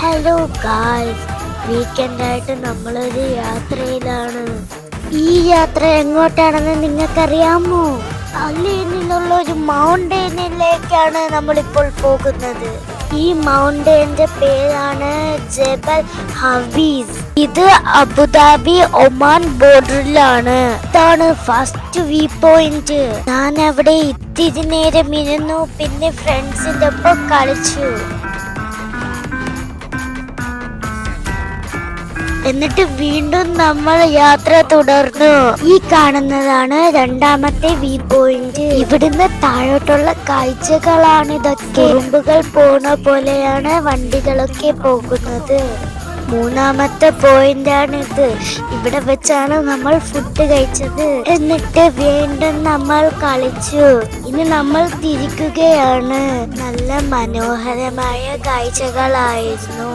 Hello guys, വീക്കെൻഡായിട്ട് നമ്മളൊരു യാത്രയിലാണ്. ഈ യാത്ര എങ്ങോട്ടാണെന്ന് നിങ്ങൾക്കറിയാമോ? അല്ലിയിൽ നിന്നുള്ള ഒരു മൗണ്ടൈനിലേക്കാണ് നമ്മളിപ്പോൾ പോകുന്നത്. ഈ മൗണ്ടൈന്റെ പേരാണ് ജബൽ ഹഫീസ്. ഇത് അബുദാബി ഒമാൻ ബോർഡറിലാണ്. ഇതാണ് ഫസ്റ്റ് വ്യൂ പോയിന്റ്. ഞാൻ അവിടെ ഇത്തിരി നേരം ഇരുന്നു, പിന്നെ ഫ്രണ്ട്സിന്റെ ഒപ്പം കളിച്ചു. എന്നിട്ട് വീണ്ടും നമ്മൾ യാത്ര തുടർന്നു. ഈ കാണുന്നതാണ് രണ്ടാമത്തെ വ്യൂ പോയിന്റ്. ഇവിടുന്ന് താഴോട്ടുള്ള കാഴ്ചകളാണ് ഇതൊക്കെ. ഉറുമ്പുകൾ പോണ പോലെയാണ് വണ്ടികളൊക്കെ പോകുന്നത്. മൂന്നാമത്തെ പോയിന്റ് ആണിത്. ഇവിടെ വെച്ചാണ് നമ്മൾ ഫുഡ് കഴിച്ചത്. എന്നിട്ട് വീണ്ടും നമ്മൾ കളിച്ചു. ഇനി നമ്മൾ തിരിക്കുകയാണ്. നല്ല മനോഹരമായ കാഴ്ചകളായിരുന്നു.